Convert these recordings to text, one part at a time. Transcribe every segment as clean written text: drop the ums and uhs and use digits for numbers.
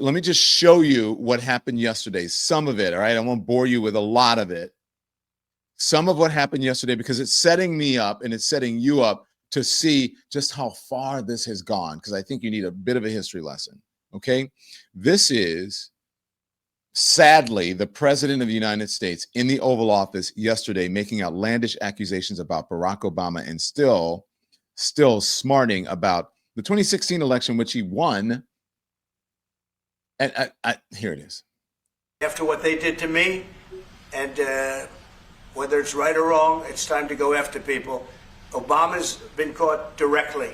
let me just show you what happened yesterday. Some of it, all right? I won't bore you with a lot of it. Some of what happened yesterday, because it's setting me up and it's setting you up to see just how far this has gone, because I think you need a bit of a history lesson, okay? This is, sadly, the president of the United States in the Oval Office yesterday making outlandish accusations about Barack Obama and still smarting about the 2016 election, which he won. And here it is. After what they did to me, and whether it's right or wrong, it's time to go after people. Obama's been caught directly.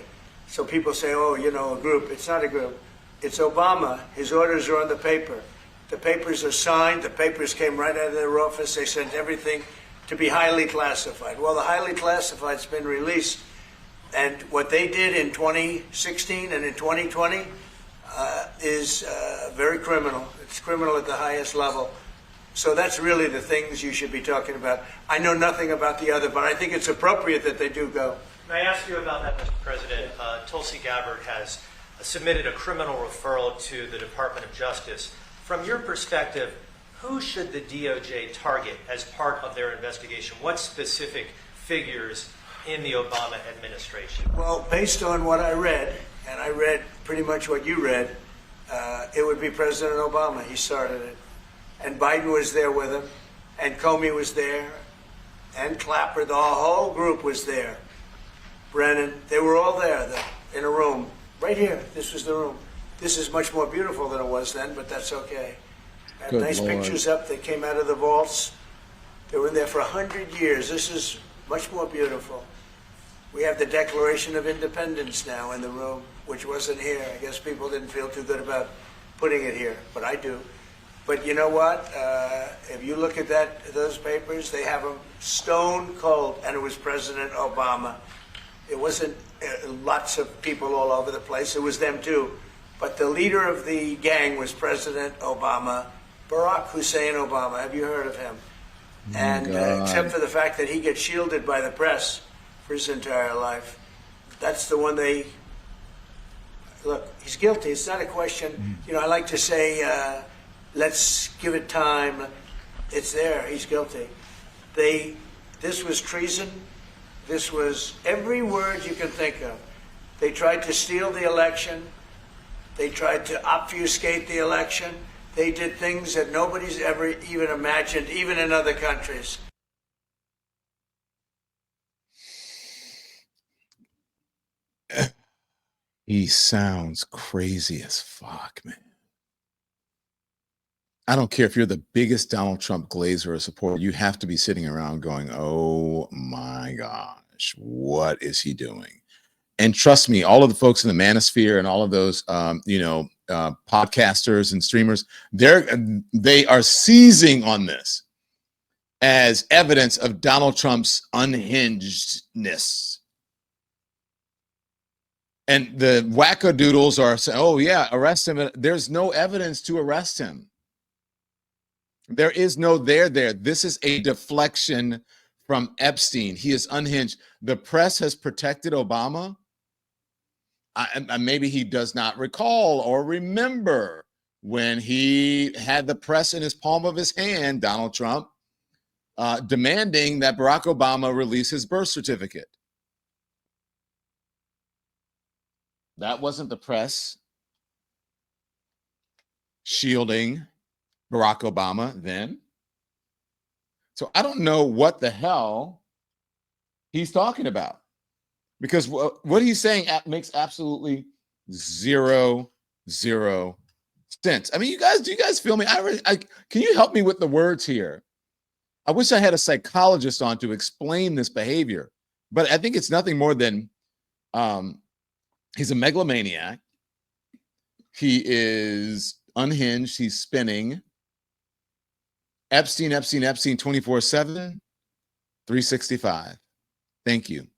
So people say, oh, you know, a group. It's not a group. It's Obama. His orders are on the paper. The papers are signed. The papers came right out of their office. They sent everything to be highly classified. Well, the highly classified's been released. And what they did in 2016 and in 2020 is very criminal. It's criminal at the highest level. So that's really the things you should be talking about. I know nothing about the other, but I think it's appropriate that they do go. May I ask you about that, Mr. President? Tulsi Gabbard has submitted a criminal referral to the Department of Justice. From your perspective, who should the DOJ target as part of their investigation? What specific figures in the Obama administration? Well, based on what I read, and I read pretty much what you read, it would be President Obama. He started it. And Biden was there with him, and Comey was there, and Clapper, the whole group was there. Brennan, they were all there in a room. Right here, this was the room. This is much more beautiful than it was then, but that's okay. And nice Lord. Pictures up. They came out of the vaults. They were in there for 100 years. This is much more beautiful. We have the Declaration of Independence now in the room, which wasn't here. I guess people didn't feel too good about putting it here, but I do. But you know what? If you look at those papers, they have them stone cold, and it was President Obama. It wasn't lots of people all over the place. It was them too. But the leader of the gang was President Obama, Barack Hussein Obama. Have you heard of him? And except for the fact that he gets shielded by the press for his entire life, that's the one they look. He's guilty. It's not a question. You know, I like to say, let's give it time. It's there. He's guilty. This was treason. This was every word you can think of. They tried to steal the election. They tried to obfuscate the election. They did things that nobody's ever even imagined, even in other countries. He sounds crazy as fuck, man. I don't care if you're the biggest Donald Trump glazer or supporter, you have to be sitting around going, oh my gosh, what is he doing? And trust me, all of the folks in the manosphere and all of those, podcasters and streamers, they are seizing on this as evidence of Donald Trump's unhingedness. And the wackadoodles are saying, oh yeah, arrest him. There's no evidence to arrest him. There is no there. This is a deflection from Epstein. He is unhinged. The press has protected Obama. Maybe he does not recall or remember when he had the press in his palm of his hand, Donald Trump, demanding that Barack Obama release his birth certificate. That wasn't the press shielding Barack Obama then. So I don't know what the hell he's talking about, because what he's saying makes absolutely zero sense. I mean, do you guys feel me? Can you help me with the words here? I wish I had a psychologist on to explain this behavior, but I think it's nothing more than he's a megalomaniac. He is unhinged. He's spinning. Epstein, 24/7, 365. Thank you.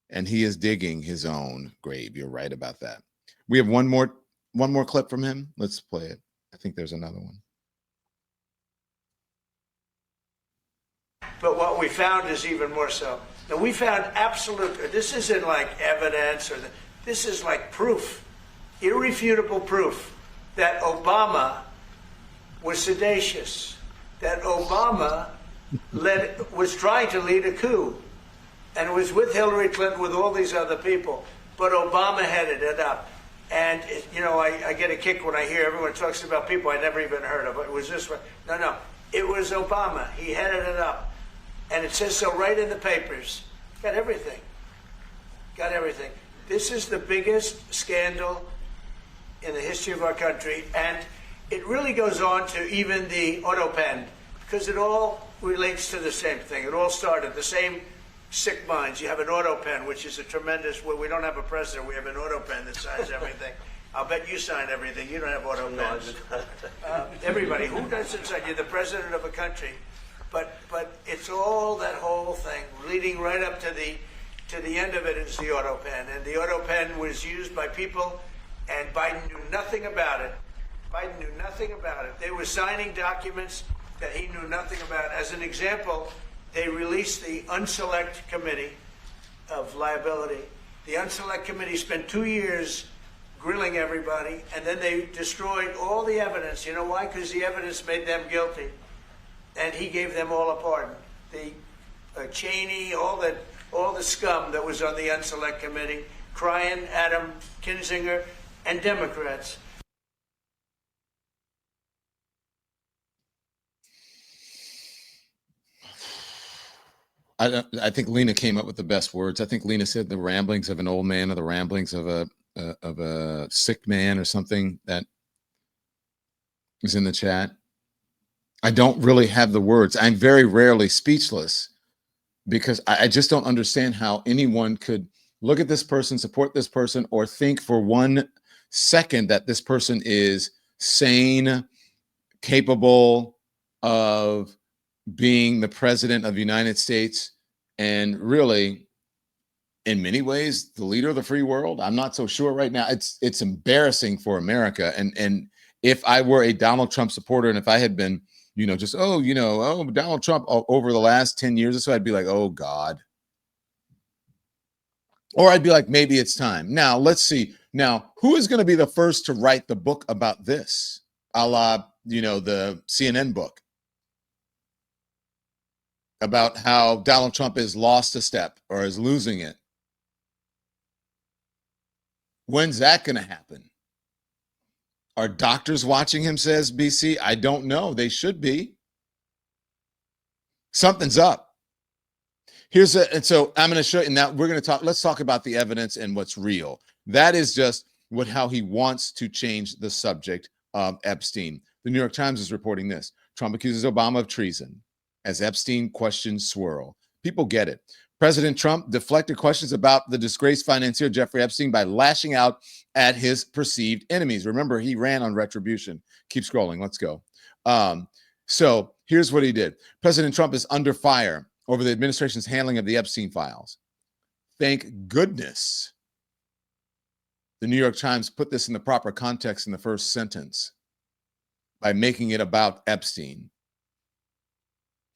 And he is digging his own grave. You're right about that. We have one more clip from him. Let's play it. I think there's another one. But what we found is even more so. Now, we found absolute, this isn't like evidence, this is like proof, irrefutable proof that Obama was seditious, that Obama was trying to lead a coup, and was with Hillary Clinton, with all these other people, but Obama headed it up. And, you know, I get a kick when I hear everyone talks about people I never even heard of. It was this one. No, it was Obama. He headed it up. And it says so right in the papers. Got everything. Got everything. This is the biggest scandal in the history of our country. And it really goes on to even the auto pen, because it all relates to the same thing. It all started the same sick minds. You have an auto pen, which is a tremendous, well, we don't have a president, we have an auto pen that signs everything. I'll bet you sign everything. You don't have auto pens. Everybody, who doesn't sign? You're the president of a country. But it's all that whole thing, leading right up to the end of it is the auto pen. And the auto pen was used by people, and Biden knew nothing about it. Biden knew nothing about it. They were signing documents that he knew nothing about. As an example, they released the Unselect Committee of Liability. The Unselect Committee spent 2 years grilling everybody, and then they destroyed all the evidence. You know why? Because the evidence made them guilty, and he gave them all a pardon. The Cheney, all the scum that was on the Unselect Committee, Cryan, Adam Kinzinger, and Democrats. I think Lena came up with the best words. I think Lena said the ramblings of an old man or the ramblings of a sick man or something that is in the chat. I don't really have the words. I'm very rarely speechless because I just don't understand how anyone could look at this person, support this person, or think for 1 second that this person is sane, capable of being the president of the United States, and really, in many ways, the leader of the free world. I'm not so sure right now. It's embarrassing for America. And if I were a Donald Trump supporter, and if I had been, Donald Trump over the last 10 years or so, I'd be like, oh God. Or I'd be like, maybe it's time. Now, let's see. Now, who is going to be the first to write the book about this? A la, the CNN book about how Donald Trump has lost a step or is losing it. When's that going to happen? Are doctors watching him, says BC? I don't know. They should be. Something's up. And so I'm going to show you now. We're going to let's talk about the evidence and what's real. That is just how he wants to change the subject of Epstein. The New York Times is reporting this. Trump accuses Obama of treason as Epstein questions swirl. People get it. President Trump deflected questions about the disgraced financier Jeffrey Epstein by lashing out at his perceived enemies. Remember, he ran on retribution. Keep scrolling. Let's go. So here's what he did. President Trump is under fire over the administration's handling of the Epstein files. Thank goodness the New York Times put this in the proper context in the first sentence by making it about Epstein.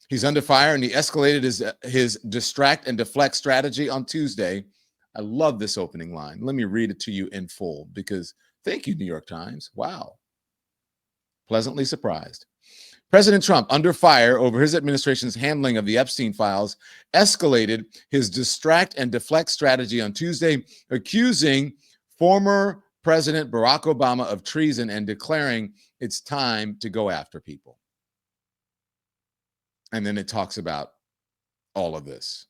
He's under fire, and he escalated his distract and deflect strategy on Tuesday. I love this opening line. Let me read it to you in full because thank you, New York Times. Wow. Pleasantly surprised. President Trump, under fire over his administration's handling of the Epstein files, escalated his distract and deflect strategy on Tuesday, accusing former President Barack Obama of treason and declaring it's time to go after people. And then it talks about all of this,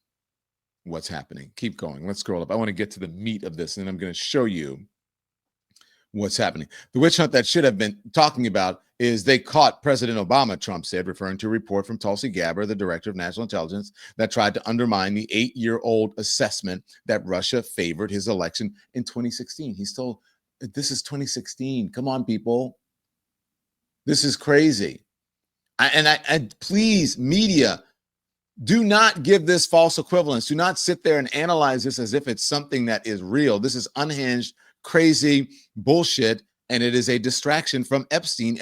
what's happening. Keep going. Let's scroll up. I want to get to the meat of this, and then I'm going to show you what's happening. The witch hunt that should have been talking about is they caught President Obama, Trump said, referring to a report from Tulsi Gabbard, the director of national intelligence, that tried to undermine the 8-year-old assessment that Russia favored his election in 2016. This is 2016. Come on, people. This is crazy. And please, media, do not give this false equivalence. Do not sit there and analyze this as if it's something that is real. This is unhinged, crazy bullshit, and it is a distraction from Epstein.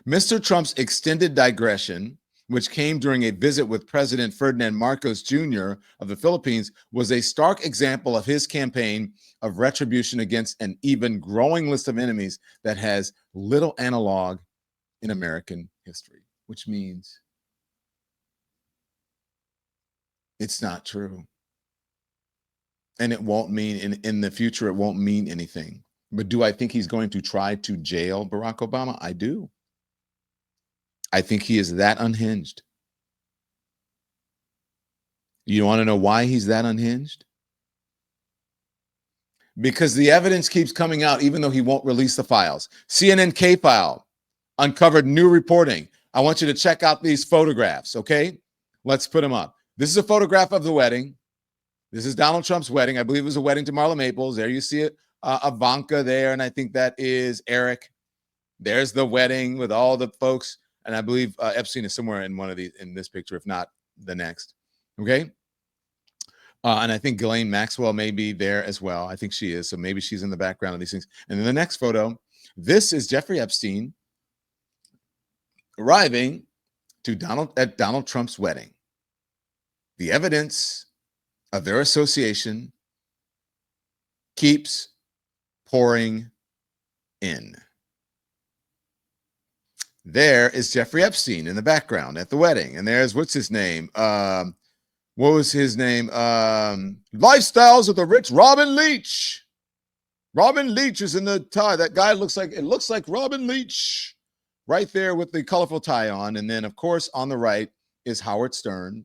Mr. Trump's extended digression which came during a visit with President Ferdinand Marcos Jr. of the Philippines, was a stark example of his campaign of retribution against an even growing list of enemies that has little analog in American history, which means it's not true. And it won't mean, in the future, it won't mean anything. But do I think he's going to try to jail Barack Obama? I do. I think he is that unhinged. You want to know why he's that unhinged? Because the evidence keeps coming out, even though he won't release the files. CNN K-File uncovered new reporting. I want you to check out these photographs, okay? Let's put them up. This is a photograph of the wedding. This is Donald Trump's wedding. I believe it was a wedding to Marla Maples. There you see it, Ivanka there, and I think that is Eric. There's the wedding with all the folks, and I believe Epstein is somewhere in one of these, in this picture, if not the next. Okay. And I think Ghislaine Maxwell may be there as well. I think she is. So maybe she's in the background of these things. And then the next photo, this is Jeffrey Epstein arriving to Donald Trump's wedding. The evidence of their association keeps pouring in. There is Jeffrey Epstein in the background at the wedding. And there's, what's his name? What was his name? Lifestyles of the Rich, Robin Leach. Robin Leach is in the tie. That guy looks like Robin Leach right there with the colorful tie on. And then, of course, on the right is Howard Stern.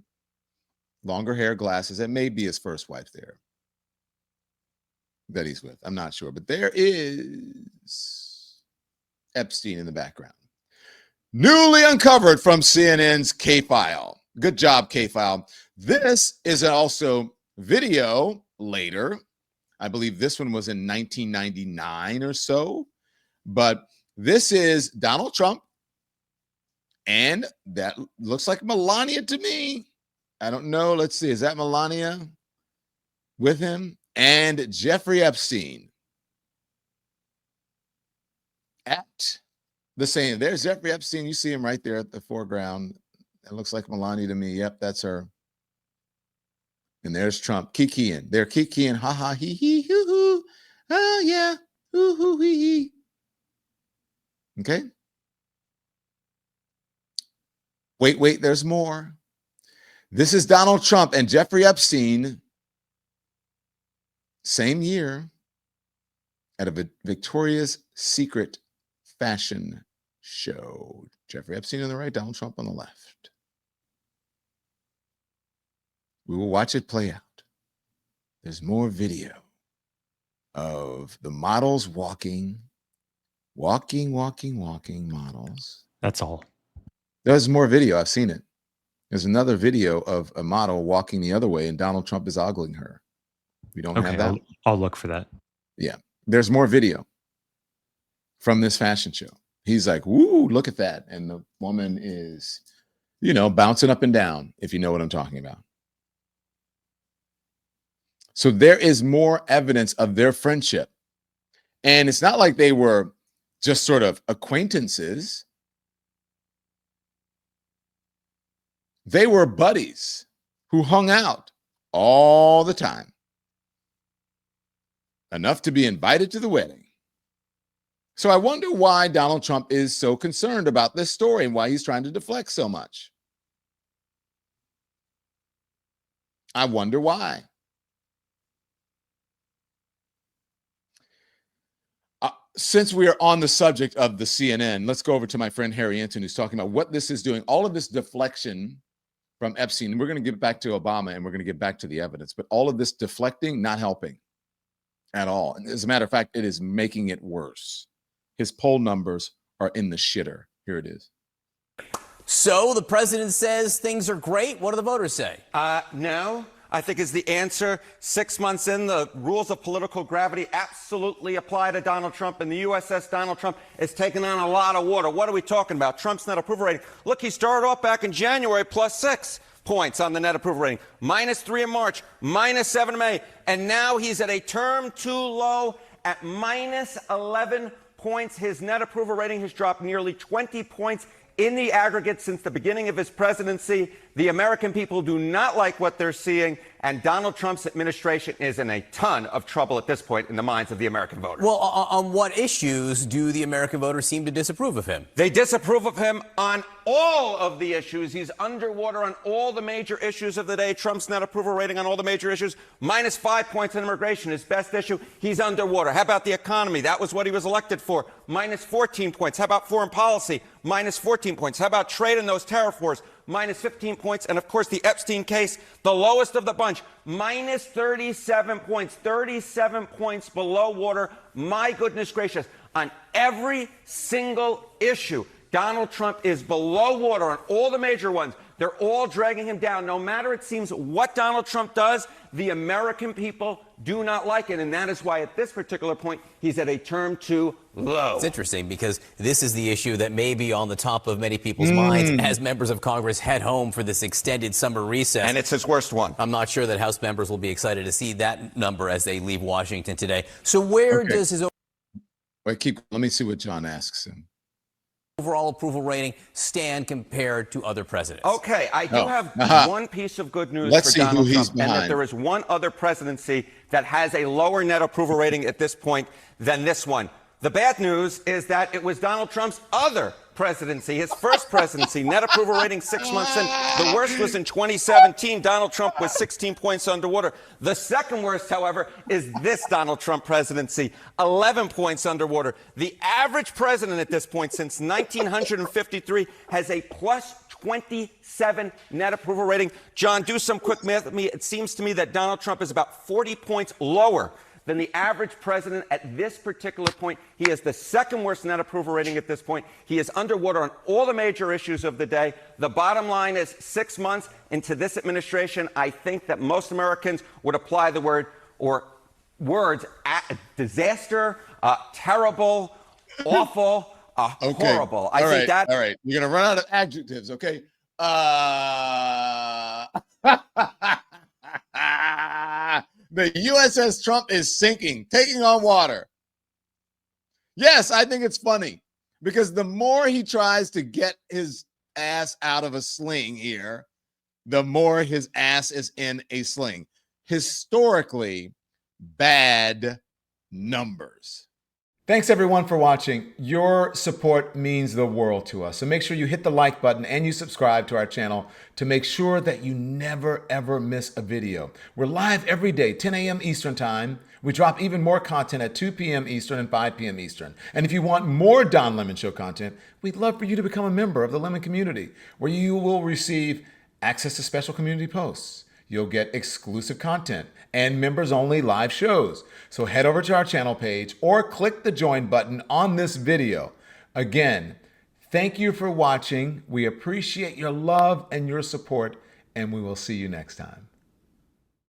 Longer hair, glasses. It may be his first wife there that he's with. I'm not sure. But there is Epstein in the background. Newly uncovered from CNN's K-File. Good job, K-File. This is also video later. I believe this one was in 1999 or so. But this is Donald Trump. And that looks like Melania to me. I don't know. Let's see. Is that Melania with him? And Jeffrey Epstein at the same. There's Jeffrey Epstein. You see him right there at the foreground. It looks like Melania to me. Yep, that's her. And there's Trump kikiing. They're kikiing. Ha ha hee hee hoo hoo. Oh yeah. Hoo hoo hee hee. Okay. Wait. There's more. This is Donald Trump and Jeffrey Epstein, same year, at a Victoria's Secret fashion show. Jeffrey Epstein on the right, Donald Trump on the left. We will watch it play out. There's more video of the models walking models. That's all. There's more video. I've seen it. There's another video of a model walking the other way, and Donald Trump is ogling her. We don't have that. I'll look for that. Yeah. There's more video from this fashion show. He's like, woo, look at that. And the woman is, bouncing up and down, if you know what I'm talking about. So there is more evidence of their friendship. And it's not like they were just sort of acquaintances. They were buddies who hung out all the time. Enough to be invited to the wedding. So I wonder why Donald Trump is so concerned about this story and why he's trying to deflect so much. I wonder why. Since we are on the subject of the CNN, let's go over to my friend Harry Anton, who's talking about what this is doing. All of this deflection from Epstein. We're going to get back to Obama and we're going to get back to the evidence. But all of this deflecting, not helping at all. And as a matter of fact, it is making it worse. His poll numbers are in the shitter. Here it is. So the president says things are great. What do the voters say? No, I think is the answer. 6 months in, the rules of political gravity absolutely apply to Donald Trump, and the USS Donald Trump is taking on a lot of water. What are we talking about? Trump's net approval rating. Look, he started off back in January +6 points on the net approval rating, -3 in March, -7 in May, and now he's at a term too low at -11 points. His net approval rating has dropped nearly 20 points In the aggregate, since the beginning of his presidency, the American people do not like what they're seeing, and Donald Trump's administration is in a ton of trouble at this point in the minds of the American voters. Well, on what issues do the American voters seem to disapprove of him? They disapprove of him on all of the issues. He's underwater on all the major issues of the day. Trump's net approval rating on all the major issues, minus 5 points on immigration, his best issue. He's underwater. How about the economy? That was what he was elected for. Minus 14 points. How about foreign policy? Minus 14 points. How about trade and those tariff wars? Minus 15 points. And of course, the Epstein case, the lowest of the bunch, minus 37 points, 37 points below water. My goodness gracious. On every single issue, Donald Trump is below water on all the major ones. They're all dragging him down. No matter, it seems, what Donald Trump does, the American people do not like it. And that is why at this particular point, he's at a term too low. It's interesting because this is the issue that may be on the top of many people's minds as members of Congress head home for this extended summer recess. And it's his worst one. I'm not sure that House members will be excited to see that number as they leave Washington today. So where does his Let me see what John asks him. overall approval rating stand compared to other presidents? Okay, I do have one piece of good news Let's for see Donald who he's Trump, and that behind. there is one other presidency that has a lower net approval rating at this point than this one. The bad news is that it was Donald Trump's other presidency, his first presidency, net approval rating 6 months in. The worst was in 2017. Donald Trump was 16 points underwater. The second worst, however, is this Donald Trump presidency, 11 points underwater. The average president at this point since 1953 has a plus 27 net approval rating. John, do some quick math with me. It seems to me that Donald Trump is about 40 points lower than the average president at this particular point. He has the second worst net approval rating at this point. He is underwater on all the major issues of the day. The bottom line is 6 months into this administration, I think that most Americans would apply the word or words disaster, terrible, awful, horrible. I think that. All right. You're going to run out of adjectives, okay? The USS Trump is sinking, taking on water. Yes, I think it's funny because the more he tries to get his ass out of a sling here, the more his ass is in a sling. Historically, bad numbers. Thanks everyone for watching. Your support means the world to us. So make sure you hit the like button and you subscribe to our channel to make sure that you never ever miss a video. We're live every day, 10 a.m. Eastern time. We drop even more content at 2 p.m. Eastern and 5 p.m. Eastern. And if you want more Don Lemon Show content, we'd love for you to become a member of the Lemon community, where you will receive access to special community posts. You'll get exclusive content and members-only live shows. So head over to our channel page or click the join button on this video. Again, thank you for watching. We appreciate your love and your support, and we will see you next time.